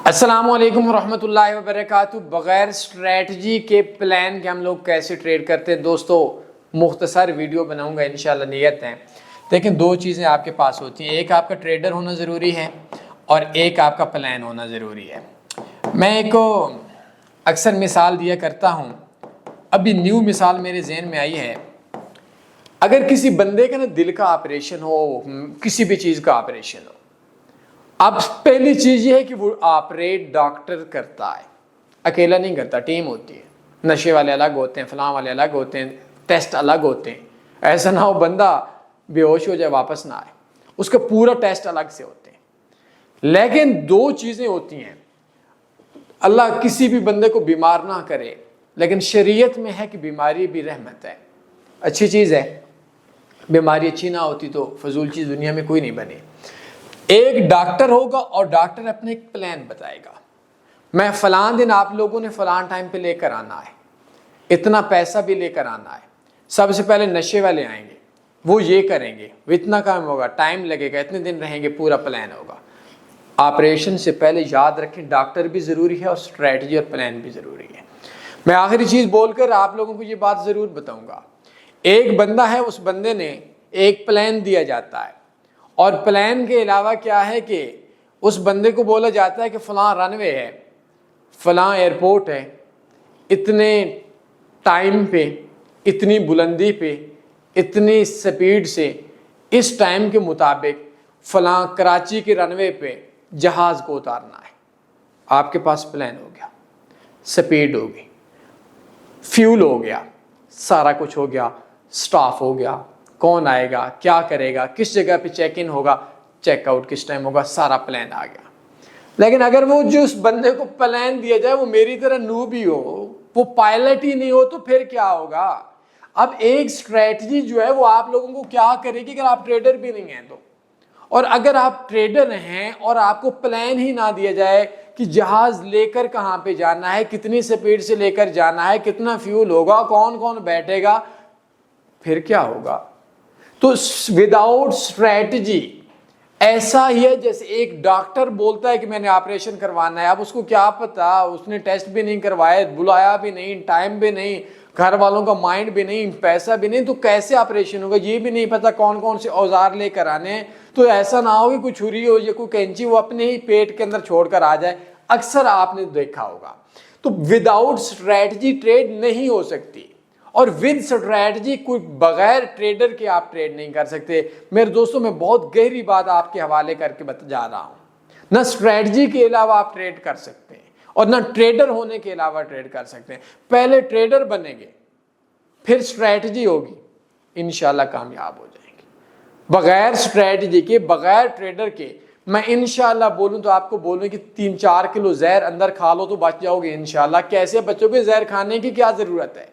السلام علیکم ورحمۃ اللہ وبرکاتہ۔ بغیر اسٹریٹجی کے پلان کے ہم لوگ کیسے ٹریڈ کرتے ہیں دوستو، مختصر ویڈیو بناؤں گا انشاءاللہ، نیت ہے۔ لیکن دو چیزیں آپ کے پاس ہوتی ہیں، ایک آپ کا ٹریڈر ہونا ضروری ہے اور ایک آپ کا پلان ہونا ضروری ہے۔ میں ایک اکثر مثال دیا کرتا ہوں، ابھی نیو مثال میرے ذہن میں آئی ہے۔ اگر کسی بندے کا نا دل کا آپریشن ہو، کسی بھی چیز کا آپریشن ہو، اب پہلی چیز یہ ہے کہ وہ آپریٹ ڈاکٹر کرتا ہے، اکیلا نہیں کرتا، ٹیم ہوتی ہے۔ نشے والے الگ ہوتے ہیں، فلاں والے الگ ہوتے ہیں، ٹیسٹ الگ ہوتے ہیں۔ ایسا نہ ہو بندہ بے ہوش ہو جائے واپس نہ آئے، اس کا پورا ٹیسٹ الگ سے ہوتے ہیں۔ لیکن دو چیزیں ہوتی ہیں، اللہ کسی بھی بندے کو بیمار نہ کرے، لیکن شریعت میں ہے کہ بیماری بھی رحمت ہے، اچھی چیز ہے۔ بیماری اچھی نہ ہوتی تو فضول چیز دنیا میں کوئی نہیں بنی۔ ایک ڈاکٹر ہوگا اور ڈاکٹر اپنے ایک پلان بتائے گا، میں فلاں دن آپ لوگوں نے فلاں ٹائم پہ لے کر آنا ہے، اتنا پیسہ بھی لے کر آنا ہے۔ سب سے پہلے نشے والے آئیں گے، وہ یہ کریں گے، وہ اتنا کام ہوگا، ٹائم لگے گا، اتنے دن رہیں گے، پورا پلان ہوگا۔ آپریشن سے پہلے یاد رکھیں ڈاکٹر بھی ضروری ہے اور اسٹریٹجی اور پلان بھی ضروری ہے۔ میں آخری چیز بول کر آپ لوگوں کو یہ بات ضرور بتاؤں گا، ایک بندہ ہے، اس بندے نے ایک پلان دیا جاتا ہے، اور پلان کے علاوہ کیا ہے کہ اس بندے کو بولا جاتا ہے کہ فلاں رن وے ہے، فلاں ایئرپورٹ ہے، اتنے ٹائم پہ، اتنی بلندی پہ، اتنی سپیڈ سے، اس ٹائم کے مطابق فلاں کراچی کے رن وے پہ جہاز کو اتارنا ہے۔ آپ کے پاس پلان ہو گیا، سپیڈ ہوگی، فیول ہو گیا، سارا کچھ ہو گیا، سٹاف ہو گیا، کون آئے گا، کیا کرے گا، کس جگہ پہ چیک ان ہوگا، چیک آؤٹ کس ٹائم ہوگا، سارا پلان آ گیا۔ لیکن اگر وہ جو اس بندے کو پلان دیا جائے وہ میری طرح نوب ہی ہو، وہ پائلٹ ہی نہیں ہو، تو پھر کیا ہوگا؟ اب ایک سٹریٹجی جو ہے وہ آپ لوگوں کو کیا کرے گی اگر آپ ٹریڈر بھی نہیں ہیں تو، اور اگر آپ ٹریڈر ہیں اور آپ کو پلان ہی نہ دیا جائے کہ جہاز لے کر کہاں پہ جانا ہے، کتنی سپیڈ سے لے کر جانا ہے، کتنا فیول ہوگا، کون کون بیٹھے گا، پھر کیا ہوگا؟ تو وداؤٹ اسٹریٹجی ایسا ہی ہے جیسے ایک ڈاکٹر بولتا ہے کہ میں نے آپریشن کروانا ہے، اب اس کو کیا پتا، اس نے ٹیسٹ بھی نہیں کروائے، بلایا بھی نہیں، ٹائم بھی نہیں، گھر والوں کا مائنڈ بھی نہیں، پیسہ بھی نہیں، تو کیسے آپریشن ہوگا؟ یہ بھی نہیں پتا کون کون سے اوزار لے کر آنے ہیں۔ تو ایسا نہ ہو کہ کوئی چھری ہو یا کوئی کینچی وہ اپنے ہی پیٹ کے اندر چھوڑ کر آ جائے، اکثر آپ نے دیکھا ہوگا۔ تو وداؤٹ اسٹریٹجی ٹریڈ نہیں ہو سکتی، اور ود اسٹریٹجی کوئی بغیر ٹریڈر کے آپ ٹریڈ نہیں کر سکتے۔ میرے دوستوں میں بہت گہری بات آپ کے حوالے کر کے جا رہا ہوں، نہ اسٹریٹجی کے علاوہ آپ ٹریڈ کر سکتے ہیں اور نہ ٹریڈر ہونے کے علاوہ ٹریڈ کر سکتے ہیں۔ پہلے ٹریڈر بنیں گے، پھر اسٹریٹجی ہوگی، انشاءاللہ کامیاب ہو جائیں گے۔ بغیر اسٹریٹجی کے، بغیر ٹریڈر کے، میں انشاءاللہ بولوں تو آپ کو بولوں کہ 3-4 کلو زہر اندر کھا لو تو بچ جاؤ گے انشاءاللہ۔ کیسے بچو گے؟ زہر کھانے کی کیا ضرورت ہے؟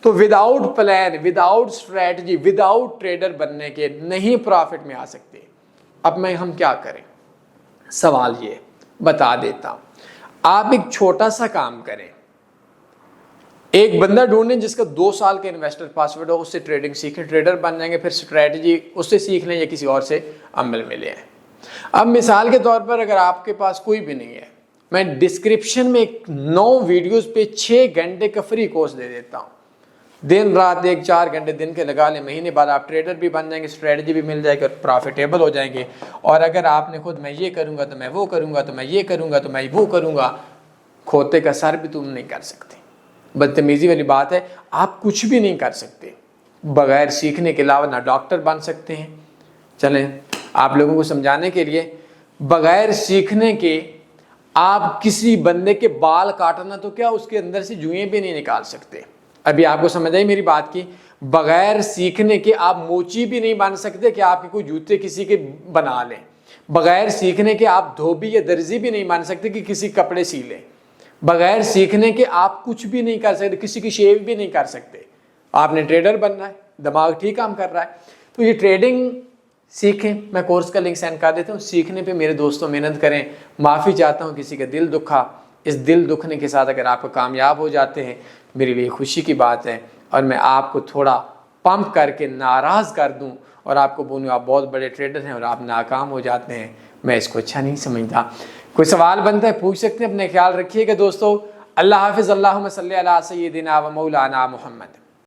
تو without plan, without strategy, without trader بننے کے نہیں پرافٹ میں آ سکتے۔ اب ہم کیا کریں؟ سوال یہ بتا دیتا ہوں، آپ ایک چھوٹا سا کام کریں، ایک بندہ ڈھونڈیں جس کا 2 سال کا انویسٹر پاسورڈ ہو، اس سے ٹریڈنگ سیکھیں، ٹریڈر بن جائیں گے، پھر اسٹریٹجی اس سے سیکھ لیں یا کسی اور سے عمل میں لے آئیں۔ اب مثال کے طور پر اگر آپ کے پاس کوئی بھی نہیں ہے، میں ڈسکرپشن میں 9 ویڈیوز پہ 6 گھنٹے کا فری کورس دے دیتا ہوں، دن رات 4 گھنٹے دن کے لگا لیں، مہینے بعد آپ ٹریڈر بھی بن جائیں گے، اسٹریٹجی بھی مل جائے گی اور پروفیٹیبل ہو جائیں گے۔ اور اگر آپ نے خود میں یہ کروں گا تو میں وہ کروں گا، تو میں یہ کروں گا تو میں وہ کروں گا، کھوتے کا سر بھی تم نہیں کر سکتے۔ بدتمیزی والی بات ہے، آپ کچھ بھی نہیں کر سکتے بغیر سیکھنے کے علاوہ، نہ ڈاکٹر بن سکتے ہیں۔ چلیں آپ لوگوں کو سمجھانے کے لیے، بغیر سیکھنے کے آپ کسی بندے کے بال کاٹنا تو کیا، اس کے اندر سے جوئیں بھی نہیں نکال سکتے۔ ابھی آپ کو سمجھ آئی میری بات کی؟ بغیر سیکھنے کے آپ موچی بھی نہیں بن سکتے کہ آپ کے کوئی جوتے کسی کے بنا لیں، بغیر سیکھنے کے آپ دھوبی یا درزی بھی نہیں بن سکتے کہ کسی کپڑے سی لیں، بغیر سیکھنے کے آپ کچھ بھی نہیں کر سکتے، کسی کی شیو بھی نہیں کر سکتے۔ آپ نے ٹریڈر بننا ہے، دماغ ٹھیک کام کر رہا ہے تو یہ ٹریڈنگ سیکھیں۔ میں کورس کا لنک سینڈ کر دیتا ہوں، سیکھنے پہ میرے دوستوں محنت کریں۔ معافی چاہتا ہوں کسی کا دل دکھا، اس دل دکھنے کے ساتھ اگر آپ کو کامیاب ہو جاتے ہیں میرے لیے خوشی کی بات ہے، اور میں آپ کو تھوڑا پمپ کر کے ناراض کر دوں اور آپ کو بولوں آپ بہت بڑے ٹریڈر ہیں اور آپ ناکام ہو جاتے ہیں، میں اس کو اچھا نہیں سمجھتا۔ کوئی سوال بنتا ہے پوچھ سکتے ہیں. اپنے خیال رکھیے گا دوستو. اللہ حافظ. اللہم صلی علی سیدنا و مولانا محمد.